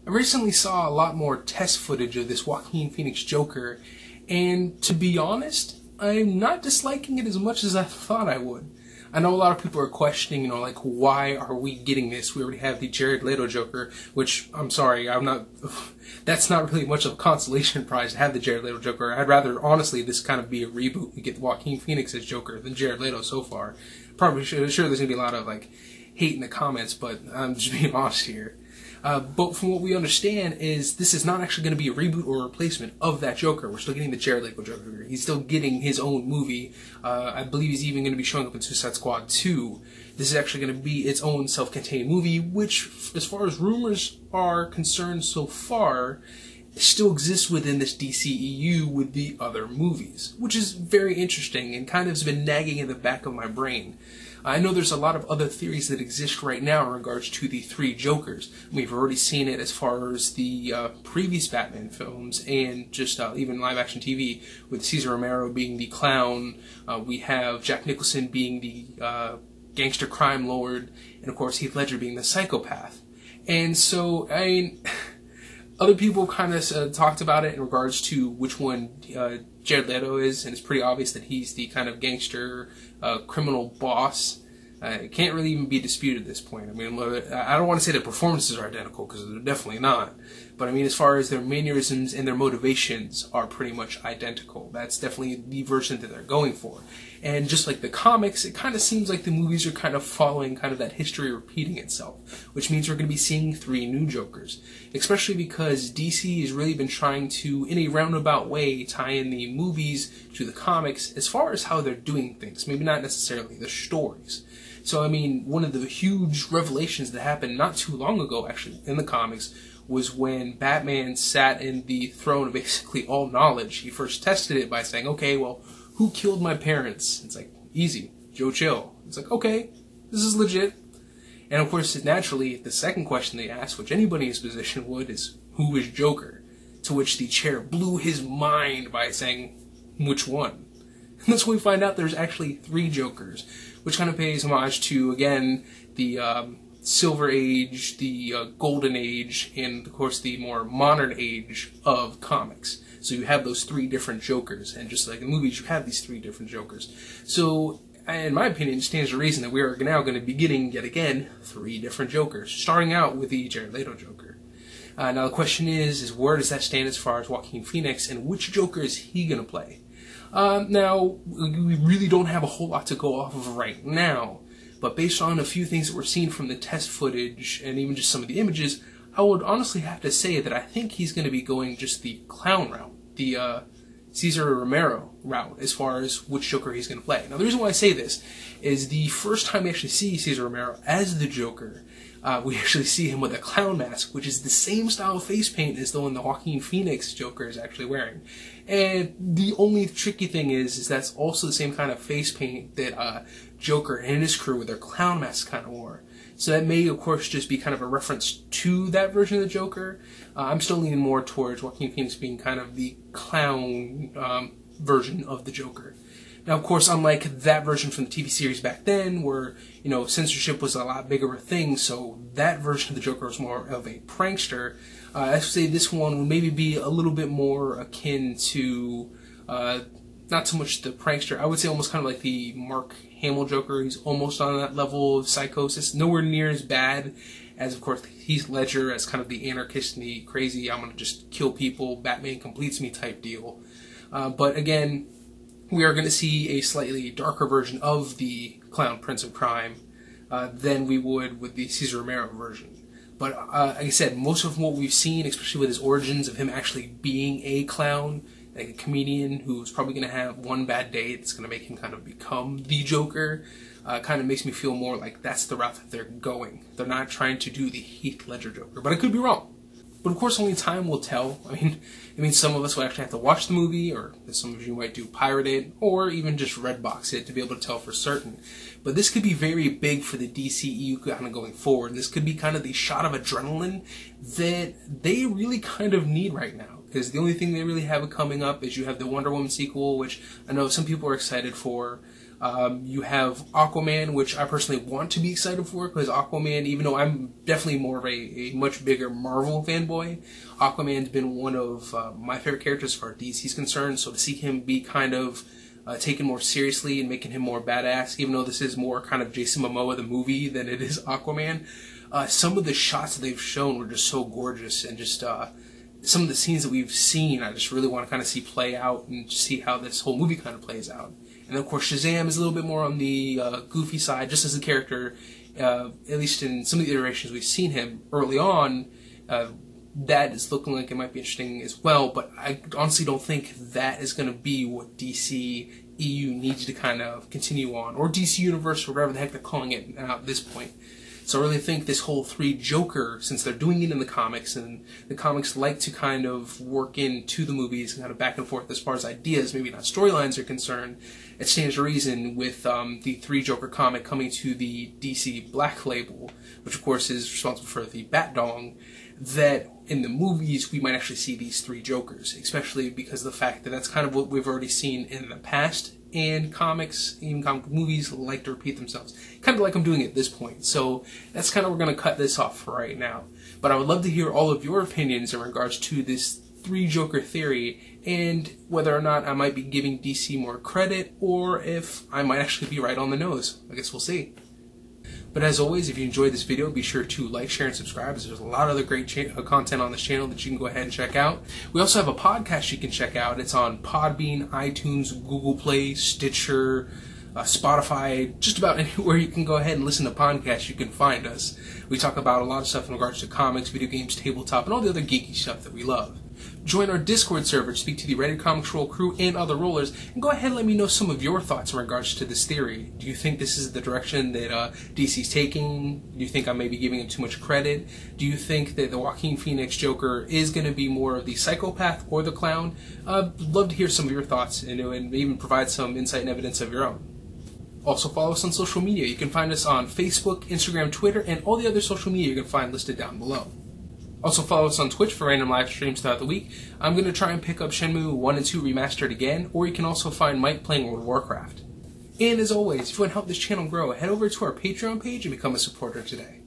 I recently saw a lot more test footage of this Joaquin Phoenix Joker, and to be honest, I'm not disliking it as much as I thought I would. I know a lot of people are questioning, like, why are we getting this? We already have the Jared Leto Joker, which, I'm sorry, that's not really much of a consolation prize to have the Jared Leto Joker. I'd rather, honestly, this kind of be a reboot. We get Joaquin Phoenix as Joker than Jared Leto so far. Probably sure there's going to be a lot of, hate in the comments, but I'm just being honest here. But from what we understand is this is not actually going to be a reboot or a replacement of that Joker. We're still getting the Jared Leto Joker. He's still getting his own movie. I believe he's even going to be showing up in Suicide Squad 2. This is actually going to be its own self-contained movie, which, as far as rumors are concerned so far, still exists within this DCEU with the other movies, which is very interesting and kind of has been nagging in the back of my brain. I know there's a lot of other theories that exist right now in regards to the three Jokers. We've already seen it as far as the previous Batman films and just even live-action TV, with Cesar Romero being the clown. We have Jack Nicholson being the gangster crime lord, and of course Heath Ledger being the psychopath. And so, other people kind of talked about it in regards to which one Jared Leto is, and it's pretty obvious that he's the kind of gangster, criminal boss. It can't really even be disputed at this point. I mean, I don't want to say the performances are identical, because they're definitely not. But I mean, as far as their mannerisms and their motivations are pretty much identical. That's definitely the version that they're going for. And just like the comics, it kind of seems like the movies are kind of following kind of that history repeating itself, which means we're going to be seeing three new Jokers. Especially because DC has really been trying to, in a roundabout way, tie in the movies to the comics as far as how they're doing things. Maybe not necessarily the stories. So, I mean, one of the huge revelations that happened not too long ago, actually, in the comics, was when Batman sat in the throne of basically all knowledge. He first tested it by saying, okay, well, who killed my parents? It's like, easy, Joe Chill. It's like, okay, this is legit. And of course, naturally, the second question they asked, which anybody in his position would, is, who is Joker? To which the chair blew his mind by saying, which one? And that's when we find out there's actually three Jokers, which kind of pays homage to, again, the Silver Age, the Golden Age, and of course the more modern age of comics. So you have those three different Jokers, and just like in movies, you have these three different Jokers. So, in my opinion, it stands to reason that we are now going to be getting, yet again, three different Jokers, starting out with the Jared Leto Joker. Now the question is where does that stand as far as Joaquin Phoenix, and which Joker is he going to play? Now, we really don't have a whole lot to go off of right now, but based on a few things that we're seeing from the test footage, and even just some of the images, I would honestly have to say that I think he's going to be going just the clown route, the Cesar Romero route, as far as which Joker he's going to play. Now, the reason why I say this is the first time we actually see Cesar Romero as the Joker, we actually see him with a clown mask, which is the same style of face paint as the one the Joaquin Phoenix Joker is actually wearing. And the only tricky thing is that's also the same kind of face paint that Joker and his crew with their clown masks kind of wore. So that may, of course, just be kind of a reference to that version of the Joker. I'm still leaning more towards Joaquin Phoenix being kind of the clown version of the Joker. Now, of course, unlike that version from the TV series back then, where, censorship was a lot bigger of a thing, so that version of the Joker was more of a prankster, I would say this one would maybe be a little bit more akin to, not so much the prankster, I would say almost kind of like the Mark Hamill Joker. He's almost on that level of psychosis, nowhere near as bad as, of course, Heath Ledger as kind of the anarchist and the crazy, I'm going to just kill people, Batman completes me type deal. But again, we are going to see a slightly darker version of the Clown Prince of Crime than we would with the Cesar Romero version. But like I said, most of what we've seen, especially with his origins of him actually being a clown, like a comedian who's probably going to have one bad day that's going to make him kind of become the Joker, kind of makes me feel more like that's the route that they're going. They're not trying to do the Heath Ledger Joker, but I could be wrong. But of course, only time will tell. I mean, some of us will actually have to watch the movie, or some of you might do pirate it, or even just Redbox it to be able to tell for certain. But this could be very big for the DCEU kind of going forward. This could be kind of the shot of adrenaline that they really kind of need right now. Because the only thing they really have coming up is you have the Wonder Woman sequel, which I know some people are excited for. You have Aquaman, which I personally want to be excited for, because Aquaman, even though I'm definitely more of a much bigger Marvel fanboy, Aquaman's been one of my favorite characters as far as DC's concerned, so to see him be kind of taken more seriously and making him more badass, even though this is more kind of Jason Momoa the movie than it is Aquaman, some of the shots that they've shown were just so gorgeous, and just some of the scenes that we've seen I just really want to kind of see play out and see how this whole movie kind of plays out. And then, of course, Shazam is a little bit more on the goofy side, just as a character, at least in some of the iterations we've seen him early on. That is looking like it might be interesting as well, but I honestly don't think that is going to be what DCEU needs to kind of continue on, or DC Universe, or whatever the heck they're calling it at this point. So I really think this whole 3 Joker, since they're doing it in the comics, and the comics like to kind of work into the movies and kind of back and forth as far as ideas, maybe not storylines are concerned, it stands to reason with the 3 Joker comic coming to the DC Black label, which of course is responsible for the Bat Dong, that in the movies we might actually see these 3 Jokers, especially because of the fact that that's kind of what we've already seen in the past, and comics, even comic movies, like to repeat themselves. Kind of like I'm doing at this point. So that's kind of, we're going to cut this off for right now. But I would love to hear all of your opinions in regards to this 3 Joker theory, and whether or not I might be giving DC more credit, or if I might actually be right on the nose. I guess we'll see. But as always, if you enjoyed this video, be sure to like, share, and subscribe, as there's a lot of other great content on this channel that you can go ahead and check out. We also have a podcast you can check out. It's on Podbean, iTunes, Google Play, Stitcher, Spotify, just about anywhere you can go ahead and listen to podcasts, you can find us. We talk about a lot of stuff in regards to comics, video games, tabletop, and all the other geeky stuff that we love. Join our Discord server to speak to the ReadyComicsRoll crew and other rollers, and go ahead and let me know some of your thoughts in regards to this theory. Do you think this is the direction that DC's taking? Do you think I may be giving him too much credit? Do you think that the Joaquin Phoenix Joker is going to be more of the psychopath or the clown? I'd love to hear some of your thoughts, and even provide some insight and evidence of your own. Also, follow us on social media. You can find us on Facebook, Instagram, Twitter, and all the other social media you can find listed down below. Also, follow us on Twitch for random live streams throughout the week. I'm going to try and pick up Shenmue 1 and 2 Remastered again, or you can also find Mike playing World of Warcraft. And as always, if you want to help this channel grow, head over to our Patreon page and become a supporter today.